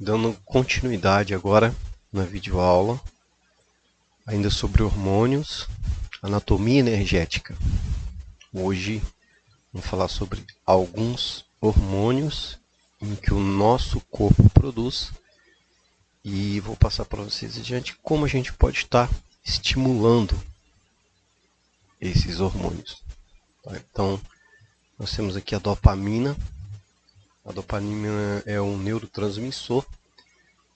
Dando continuidade agora na videoaula, ainda sobre hormônios, anatomia energética. Hoje vamos falar sobre alguns hormônios em que o nosso corpo produz e vou passar para vocês adiante como a gente pode estar estimulando esses hormônios. Então, nós temos aqui a dopamina. A dopamina é um neurotransmissor,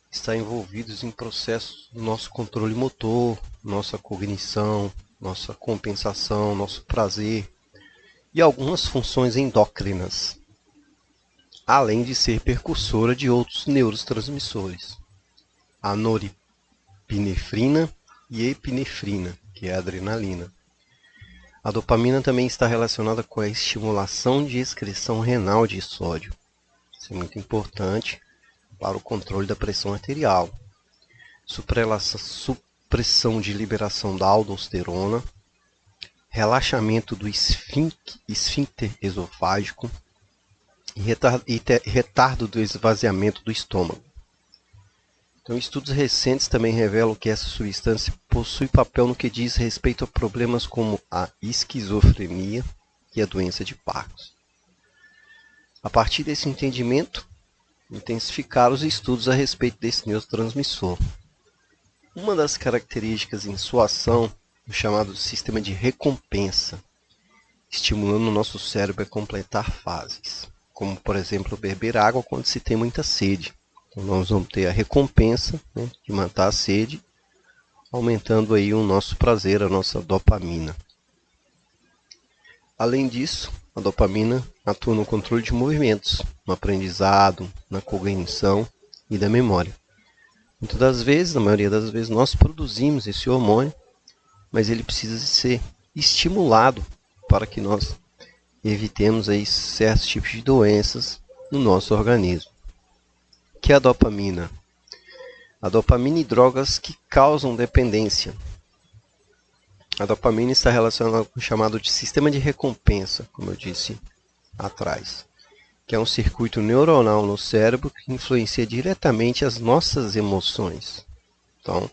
está envolvido em processos do nosso controle motor, nossa cognição, nossa compensação, nosso prazer e algumas funções endócrinas, além de ser precursora de outros neurotransmissores, a norepinefrina e epinefrina, que é a adrenalina. A dopamina também está relacionada com a estimulação de excreção renal de sódio. Isso é muito importante para o controle da pressão arterial. Supressão de liberação da aldosterona, relaxamento do esfíncter esofágico e retardo do esvaziamento do estômago. Então, estudos recentes também revelam que essa substância possui papel no que diz respeito a problemas como a esquizofrenia e a doença de Parkinson. A partir desse entendimento, intensificaram os estudos a respeito desse neurotransmissor. Uma das características em sua ação é o chamado sistema de recompensa, estimulando o nosso cérebro a completar fases, como por exemplo beber água quando se tem muita sede. Então nós vamos ter a recompensa, de matar a sede, aumentando aí o nosso prazer, a nossa dopamina. Além disso, a dopamina atua no controle de movimentos, no aprendizado, na cognição e da memória. Muitas das vezes, na maioria das vezes, nós produzimos esse hormônio, mas ele precisa ser estimulado para que nós evitemos aí certos tipos de doenças no nosso organismo. O que é a dopamina? A dopamina e drogas que causam dependência. A dopamina está relacionada com o chamado de sistema de recompensa, como eu disse atrás, que é um circuito neuronal no cérebro que influencia diretamente as nossas emoções. Então,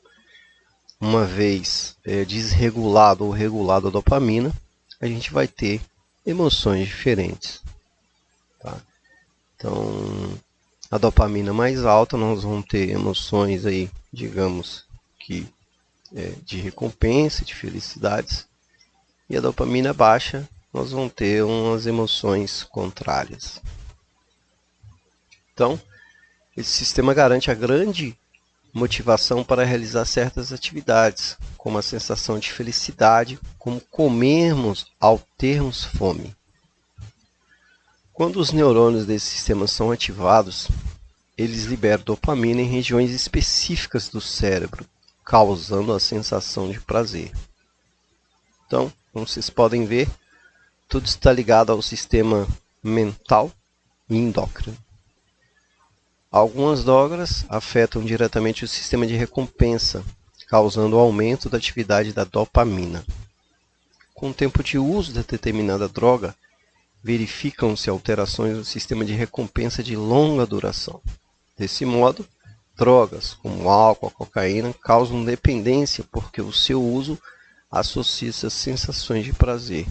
uma vez desregulado ou regulado a dopamina, a gente vai ter emoções diferentes. Tá? Então, a dopamina mais alta, nós vamos ter emoções aí, digamos que de recompensa, de felicidades, e a dopamina baixa, nós vamos ter umas emoções contrárias. Então, esse sistema garante a grande motivação para realizar certas atividades, como a sensação de felicidade, como comermos ao termos fome. Quando os neurônios desse sistema são ativados, eles liberam dopamina em regiões específicas do cérebro, causando a sensação de prazer. Então, como vocês podem ver, tudo está ligado ao sistema mental e endócrino. Algumas drogas afetam diretamente o sistema de recompensa, causando o aumento da atividade da dopamina. Com o tempo de uso de determinada droga, verificam-se alterações no sistema de recompensa de longa duração. Desse modo, drogas como álcool, a cocaína causam dependência porque o seu uso associa-se a sensações de prazer.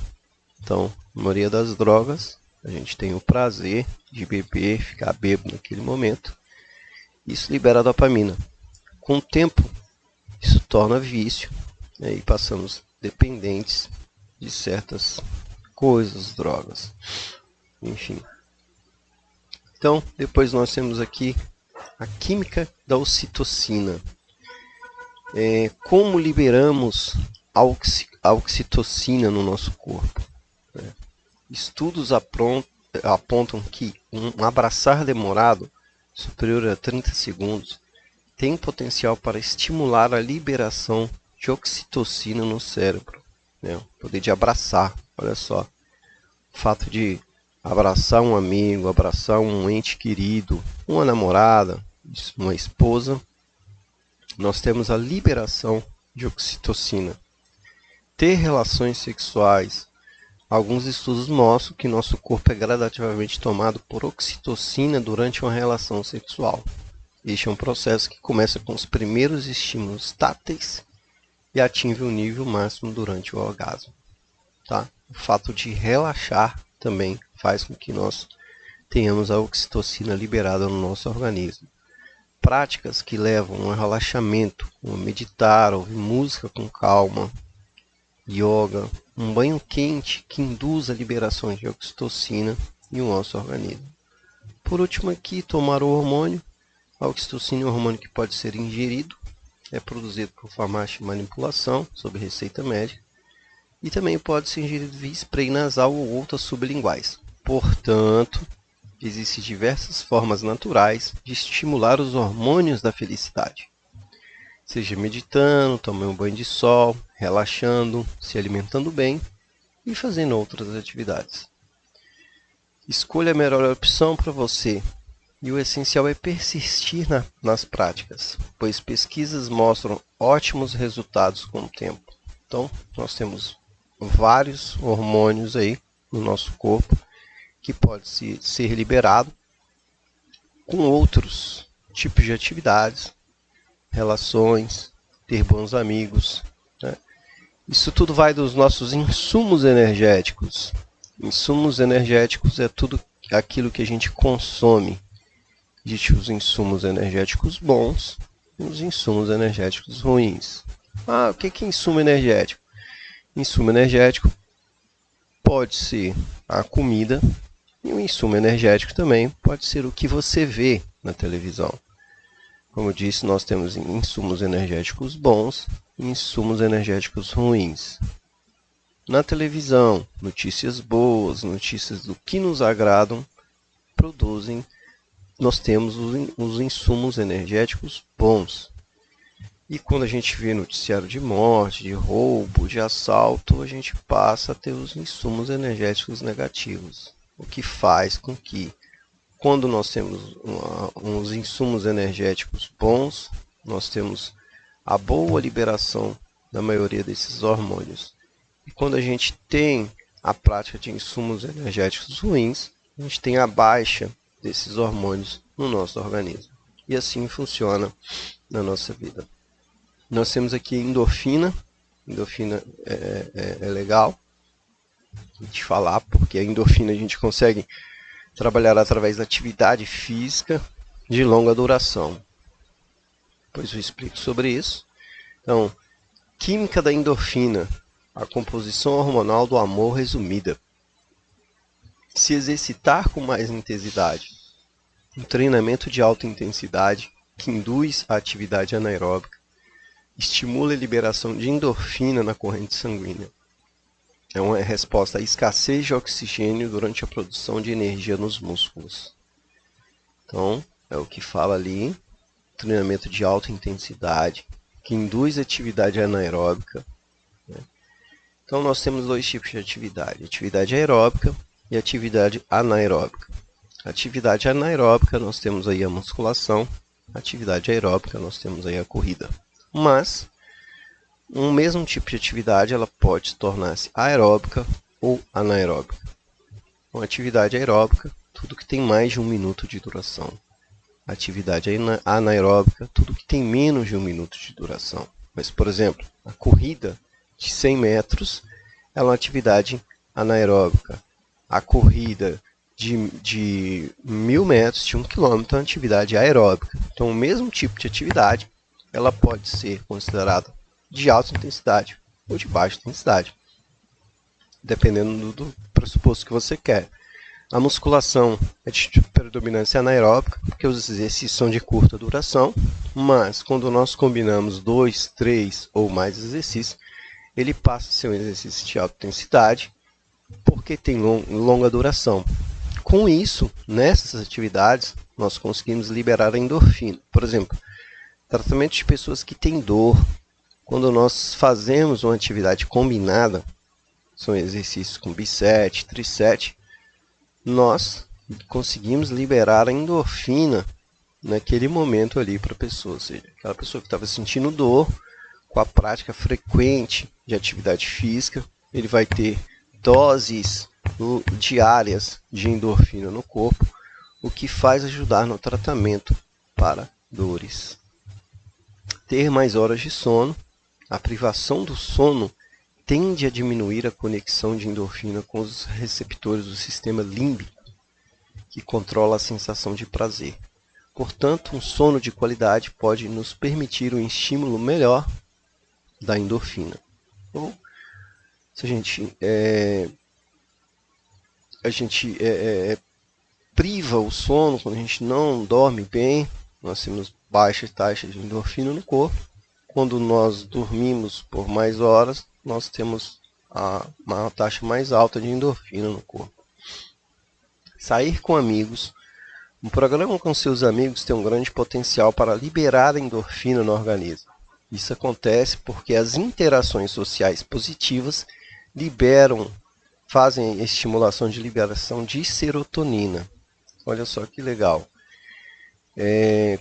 Então, na maioria das drogas, a gente tem o prazer de beber, ficar bêbado naquele momento. Isso libera a dopamina. Com o tempo, isso torna vício, e passamos dependentes de certas coisas, drogas, enfim. Então, depois nós temos aqui a química da ocitocina. Como liberamos a oxitocina no nosso corpo? Estudos apontam que um abraçar demorado, superior a 30 segundos, tem potencial para estimular a liberação de oxitocina no cérebro. O poder de abraçar, olha só. O fato de abraçar um amigo, abraçar um ente querido, uma namorada, uma esposa, nós temos a liberação de oxitocina. Ter relações sexuais. Alguns estudos mostram que nosso corpo é gradativamente tomado por oxitocina durante uma relação sexual. Este é um processo que começa com os primeiros estímulos táteis e atinge o nível máximo durante o orgasmo. Tá? O fato de relaxar também faz com que nós tenhamos a oxitocina liberada no nosso organismo. Práticas que levam a relaxamento, como meditar, ouvir música com calma, yoga, um banho quente que induz a liberação de oxitocina em o nosso organismo. Por último aqui, tomar o hormônio. A oxitocina é um hormônio que pode ser ingerido, é produzido por farmácia de manipulação, sob receita médica, e também pode ser ingerido via spray nasal ou outras sublinguais. Portanto, existem diversas formas naturais de estimular os hormônios da felicidade. Seja meditando, tomando um banho de sol, relaxando, se alimentando bem e fazendo outras atividades. Escolha a melhor opção para você. E o essencial é persistir nas práticas, pois pesquisas mostram ótimos resultados com o tempo. Então, nós temos vários hormônios aí no nosso corpo que pode ser liberado com outros tipos de atividades, relações, ter bons amigos, né? Isso tudo vai dos nossos insumos energéticos. Insumos energéticos é tudo aquilo que a gente consome. Existem os insumos energéticos bons e os insumos energéticos ruins. O que é insumo energético? Insumo energético pode ser a comida e o insumo energético também pode ser o que você vê na televisão. Como eu disse, nós temos insumos energéticos bons e insumos energéticos ruins. Na televisão, notícias boas, notícias do que nos agradam, nós temos os insumos energéticos bons. E quando a gente vê noticiário de morte, de roubo, de assalto, a gente passa a ter os insumos energéticos negativos. O que faz com que, quando nós temos uns insumos energéticos bons, nós temos a boa liberação da maioria desses hormônios. E quando a gente tem a prática de insumos energéticos ruins, a gente tem a baixa desses hormônios no nosso organismo. E assim funciona na nossa vida. Nós temos aqui endorfina. Endorfina é legal a gente falar, porque a endorfina a gente consegue trabalhar através da atividade física de longa duração. Depois eu explico sobre isso. Então, química da endorfina, a composição hormonal do amor resumida. Se exercitar com mais intensidade. Um treinamento de alta intensidade que induz a atividade anaeróbica, estimula a liberação de endorfina na corrente sanguínea. É uma resposta à escassez de oxigênio durante a produção de energia nos músculos. Então, é o que fala ali, treinamento de alta intensidade, que induz a atividade anaeróbica. Então, nós temos dois tipos de atividade, atividade aeróbica e atividade anaeróbica. Atividade anaeróbica, nós temos aí a musculação, atividade aeróbica, nós temos aí a corrida. Mas, um mesmo tipo de atividade, ela pode tornar-se aeróbica ou anaeróbica. Uma atividade aeróbica, tudo que tem mais de 1 minuto de duração. Atividade anaeróbica, tudo que tem menos de 1 minuto de duração. Mas, por exemplo, a corrida de 100 metros é uma atividade anaeróbica. A corrida de 1.000 metros, de 1 quilômetro, é uma atividade aeróbica. Então, o mesmo tipo de atividade, ela pode ser considerada de alta intensidade ou de baixa intensidade, dependendo do pressuposto que você quer. A musculação é de predominância anaeróbica, porque os exercícios são de curta duração, mas quando nós combinamos 2, 3 ou mais exercícios, ele passa a ser um exercício de alta intensidade, porque tem longa duração. Com isso, nessas atividades, nós conseguimos liberar a endorfina. Por exemplo, tratamento de pessoas que têm dor. Quando nós fazemos uma atividade combinada, são exercícios com bicep, tricep, nós conseguimos liberar a endorfina naquele momento ali para a pessoa. Ou seja, aquela pessoa que estava sentindo dor, com a prática frequente de atividade física, ele vai ter doses diárias de endorfina no corpo, o que faz ajudar no tratamento para dores. Ter mais horas de sono. A privação do sono tende a diminuir a conexão de endorfina com os receptores do sistema límbico, que controla a sensação de prazer. Portanto, um sono de qualidade pode nos permitir um estímulo melhor da endorfina. Então, se a gente priva o sono, quando a gente não dorme bem, nós temos baixas taxas de endorfina no corpo. Quando nós dormimos por mais horas, nós temos uma taxa mais alta de endorfina no corpo. Sair com amigos. Um programa com seus amigos tem um grande potencial para liberar a endorfina no organismo. Isso acontece porque as interações sociais positivas fazem a estimulação de liberação de serotonina. Olha só que legal.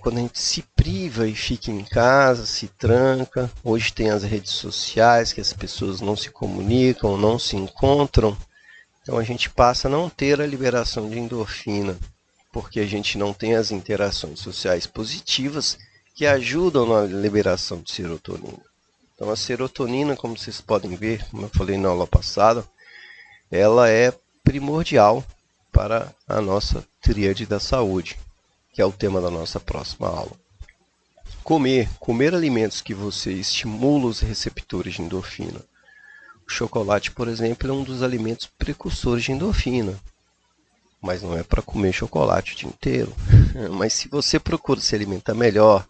Quando a gente se priva e fica em casa, se tranca, hoje tem as redes sociais que as pessoas não se comunicam, não se encontram, então a gente passa a não ter a liberação de endorfina, porque a gente não tem as interações sociais positivas que ajudam na liberação de serotonina. Então a serotonina, como vocês podem ver, como eu falei na aula passada, ela é primordial para a nossa tríade da saúde, que é o tema da nossa próxima aula. Comer alimentos que você estimula os receptores de endorfina. O chocolate, por exemplo, é um dos alimentos precursores de endorfina, mas não é para comer chocolate o dia inteiro. Mas se você procura se alimentar melhor,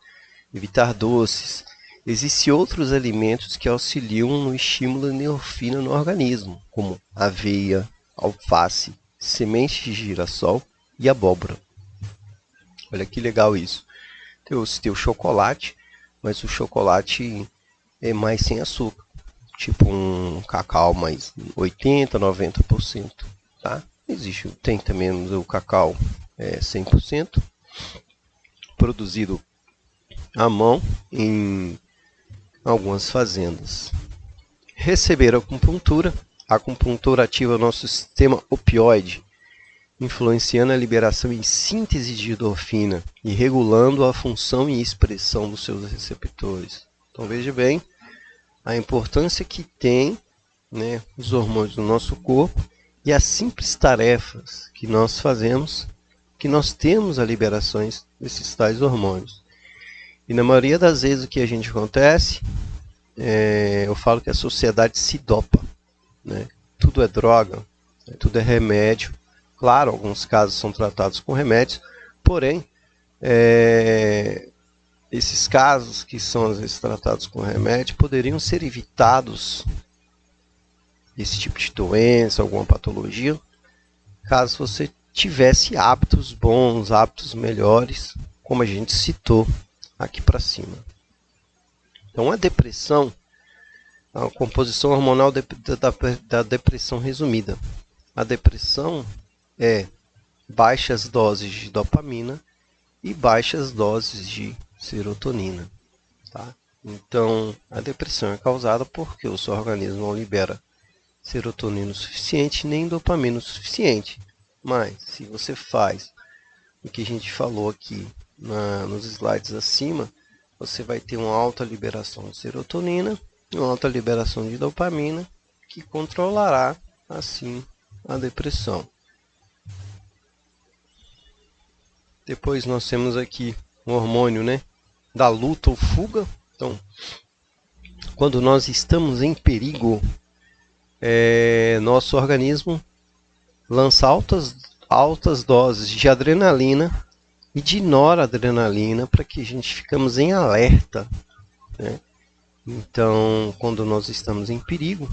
evitar doces, existem outros alimentos que auxiliam no estímulo de endorfina no organismo, como aveia, alface, sementes de girassol e abóbora. Olha que legal isso. Eu citei o chocolate, mas o chocolate é mais sem açúcar. Tipo um cacau mais 80%, 90%. Tá? Tem também o cacau 100%, produzido à mão em algumas fazendas. Receber acupuntura. A acupuntura ativa o nosso sistema opioide, influenciando a liberação e síntese de endorfina e regulando a função e expressão dos seus receptores. Então veja bem a importância que tem, né, os hormônios no nosso corpo e as simples tarefas que nós fazemos, que nós temos a liberações desses tais hormônios. E na maioria das vezes o que a gente acontece, eu falo que a sociedade se dopa, né? Tudo é droga, tudo é remédio. Claro, alguns casos são tratados com remédios, porém, esses casos que são às vezes tratados com remédio poderiam ser evitados, esse tipo de doença, alguma patologia, caso você tivesse hábitos bons, hábitos melhores, como a gente citou aqui para cima. Então a depressão, a composição hormonal da depressão resumida. A depressão é baixas doses de dopamina e baixas doses de serotonina. Tá? Então, a depressão é causada porque o seu organismo não libera serotonina o suficiente nem dopamina o suficiente. Mas, se você faz o que a gente falou aqui nos slides acima, você vai ter uma alta liberação de serotonina e uma alta liberação de dopamina que controlará, assim, a depressão. Depois nós temos aqui um hormônio, né, da luta ou fuga. Então, quando nós estamos em perigo, nosso organismo lança altas doses de adrenalina e de noradrenalina para que a gente ficamos em alerta, né? Então, quando nós estamos em perigo,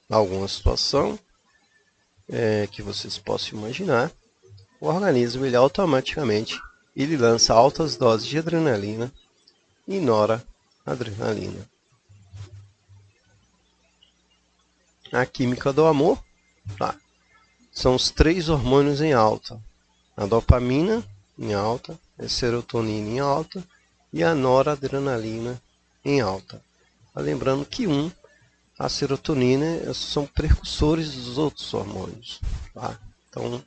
alguma situação que vocês possam imaginar, o organismo automaticamente lança altas doses de adrenalina e noradrenalina. A química do amor, tá? São os 3 hormônios em alta. A dopamina em alta, a serotonina em alta e a noradrenalina em alta. Lembrando que a serotonina são precursores dos outros hormônios. Tá? Então,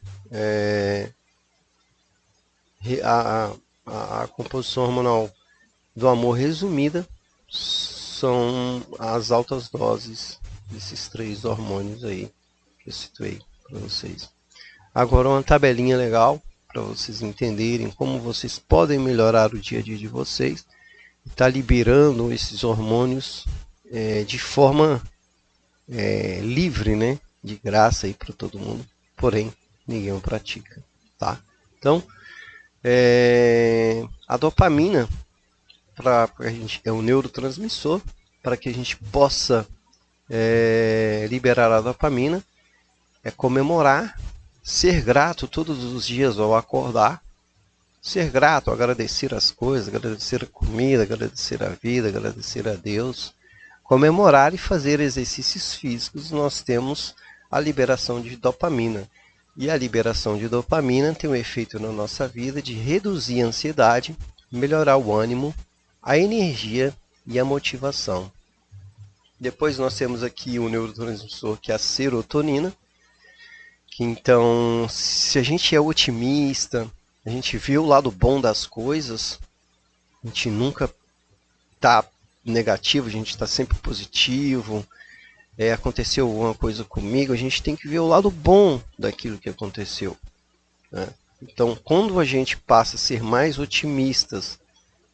A composição hormonal do amor resumida são as altas doses desses 3 hormônios aí que eu situei para vocês. Agora uma tabelinha legal para vocês entenderem como vocês podem melhorar o dia a dia de vocês e tá liberando esses hormônios de forma livre, né? De graça aí para todo mundo, porém ninguém o pratica, tá? Então, a dopamina a gente, é um neurotransmissor para que a gente possa liberar a dopamina, é comemorar, ser grato todos os dias ao acordar, ser grato, agradecer as coisas, agradecer a comida, agradecer a vida, agradecer a Deus, comemorar e fazer exercícios físicos. Nós temos a liberação de dopamina. E a liberação de dopamina tem um efeito na nossa vida de reduzir a ansiedade, melhorar o ânimo, a energia e a motivação. Depois nós temos aqui o neurotransmissor que é a serotonina, que então, se a gente é otimista, a gente vê o lado bom das coisas, a gente nunca está negativo, a gente está sempre positivo, aconteceu alguma coisa comigo, a gente tem que ver o lado bom daquilo que aconteceu, né? Então, quando a gente passa a ser mais otimistas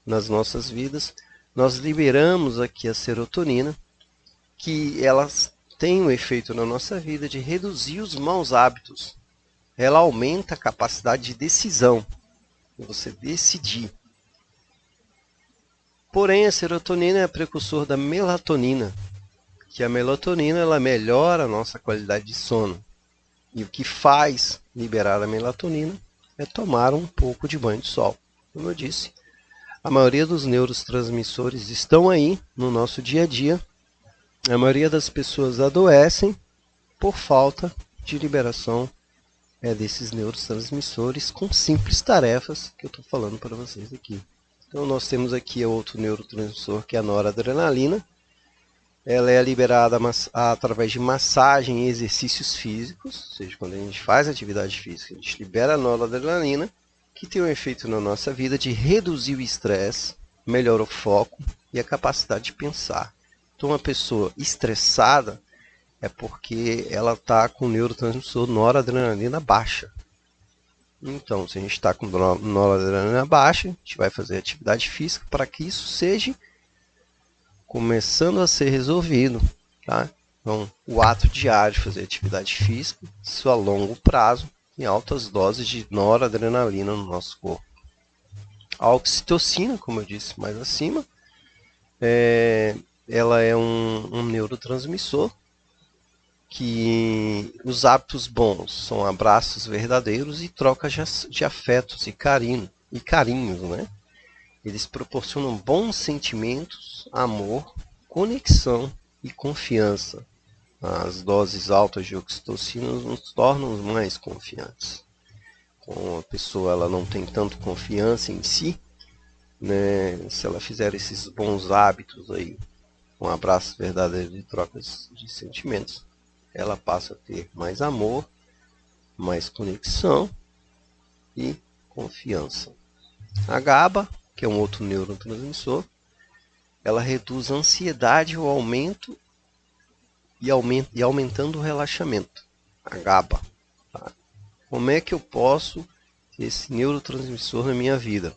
nas nossas vidas, nós liberamos aqui a serotonina, que elas têm um efeito na nossa vida de reduzir os maus hábitos. Ela aumenta a capacidade de decisão, de você decidir. Porém, a serotonina é precursor da melatonina, que a melatonina ela melhora a nossa qualidade de sono. E o que faz liberar a melatonina é tomar um pouco de banho de sol. Como eu disse, a maioria dos neurotransmissores estão aí no nosso dia a dia. A maioria das pessoas adoecem por falta de liberação desses neurotransmissores com simples tarefas que eu estou falando para vocês aqui. Então nós temos aqui outro neurotransmissor que é a noradrenalina. Ela é liberada através de massagem e exercícios físicos, ou seja, quando a gente faz atividade física, a gente libera a noradrenalina, que tem um efeito na nossa vida de reduzir o estresse, melhora o foco e a capacidade de pensar. Então, uma pessoa estressada é porque ela está com o neurotransmissor noradrenalina baixa. Então, se a gente está com noradrenalina baixa, a gente vai fazer atividade física para que isso seja começando a ser resolvido, tá? Então, o ato diário de fazer atividade física, isso a longo prazo, em altas doses de noradrenalina no nosso corpo. A oxitocina, como eu disse mais acima, ela é um neurotransmissor que os hábitos bons são abraços verdadeiros e trocas de afetos e carinhos, né? Eles proporcionam bons sentimentos, amor, conexão e confiança. As doses altas de oxitocina nos tornam mais confiantes. Como a pessoa ela não tem tanto confiança em si, né? Se ela fizer esses bons hábitos aí, com abraços verdadeiros e trocas de sentimentos, ela passa a ter mais amor, mais conexão e confiança. A GABA, que é um outro neurotransmissor, ela reduz a ansiedade, o aumento e aumentando o relaxamento. A GABA. Tá? Como é que eu posso ter esse neurotransmissor na minha vida?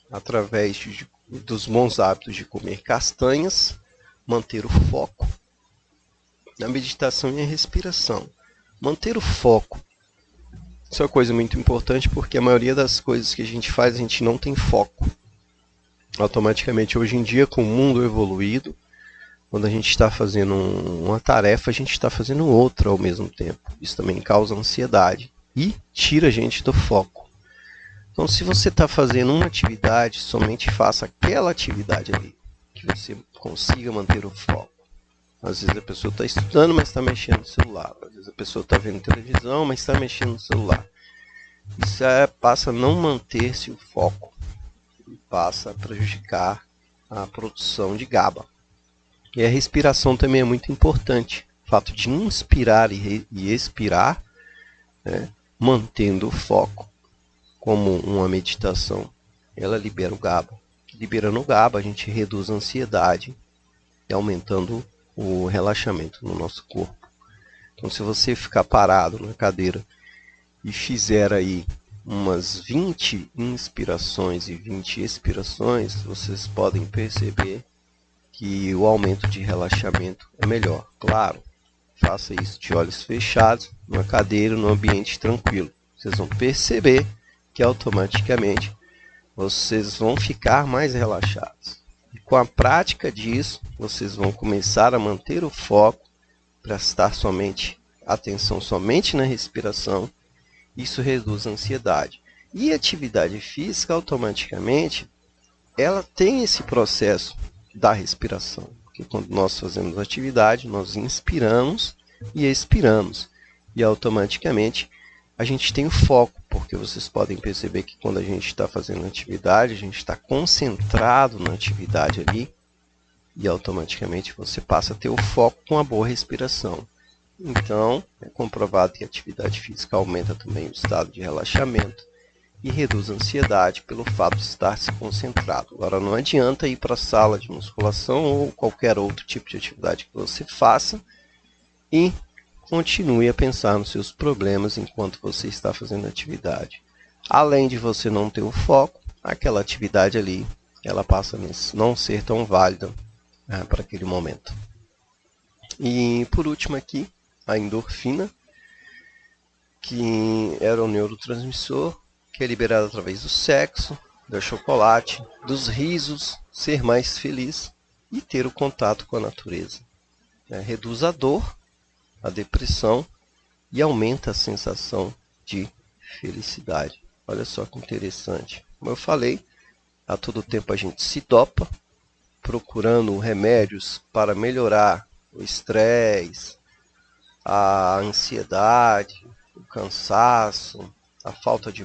Através dos bons hábitos de comer castanhas, manter o foco na meditação e a respiração. Manter o foco. Isso é uma coisa muito importante porque a maioria das coisas que a gente faz, a gente não tem foco. Automaticamente, hoje em dia, com o mundo evoluído, quando a gente está fazendo uma tarefa, a gente está fazendo outra ao mesmo tempo. Isso também causa ansiedade e tira a gente do foco. Então, se você está fazendo uma atividade, somente faça aquela atividade ali, que você consiga manter o foco. Às vezes a pessoa está estudando, mas está mexendo no celular. Às vezes a pessoa está vendo televisão, mas está mexendo no celular. Isso passa a não manter-se o foco. E passa a prejudicar a produção de GABA. E a respiração também é muito importante. O fato de inspirar e expirar, né, mantendo o foco, como uma meditação. ela libera o GABA. Liberando o GABA, a gente reduz a ansiedade e aumentando o relaxamento no nosso corpo. Então, se você ficar parado na cadeira e fizer aí umas 20 inspirações e 20 expirações, vocês podem perceber que o aumento de relaxamento é melhor. Claro, faça isso de olhos fechados, numa cadeira, num ambiente tranquilo. Vocês vão perceber que automaticamente vocês vão ficar mais relaxados. E com a prática disso, vocês vão começar a manter o foco, prestar atenção somente na respiração. Isso reduz a ansiedade. E a atividade física, automaticamente, ela tem esse processo da respiração. Porque quando nós fazemos atividade, nós inspiramos e expiramos. E automaticamente a gente tem o foco, porque vocês podem perceber que quando a gente está fazendo atividade, a gente está concentrado na atividade ali, e automaticamente você passa a ter o foco com a boa respiração. Então, é comprovado que a atividade física aumenta também o estado de relaxamento e reduz a ansiedade pelo fato de estar se concentrado. Agora, não adianta ir para a sala de musculação ou qualquer outro tipo de atividade que você faça e continue a pensar nos seus problemas enquanto você está fazendo atividade. Além de você não ter o foco, aquela atividade ali, ela passa a não ser tão válida para aquele momento. E por último aqui, a endorfina, que era um neurotransmissor que é liberado através do sexo, do chocolate, dos risos, ser mais feliz e ter o contato com a natureza. Reduz a dor, a depressão e aumenta a sensação de felicidade. Olha só que interessante. Como eu falei, a todo tempo a gente se dopa, procurando remédios para melhorar o estresse, a ansiedade, o cansaço, a falta de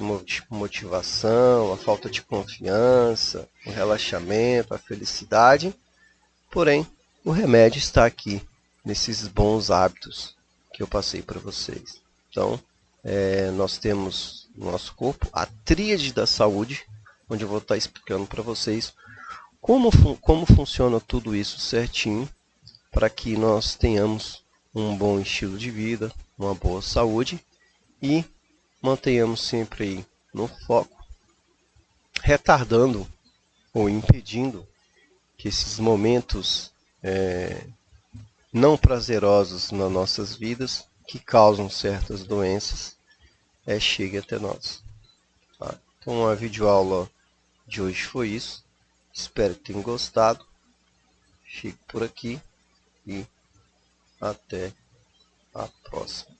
motivação, a falta de confiança, o relaxamento, a felicidade. Porém, o remédio está aqui, nesses bons hábitos que eu passei para vocês. Então, nós temos no nosso corpo a tríade da saúde, onde eu vou estar explicando para vocês como funciona tudo isso certinho, para que nós tenhamos um bom estilo de vida, uma boa saúde e mantenhamos sempre aí no foco, retardando ou impedindo que esses momentos não prazerosos nas nossas vidas, que causam certas doenças, cheguem até nós. Tá? Então a videoaula de hoje foi isso. Espero que tenham gostado. Fico por aqui e até a próxima.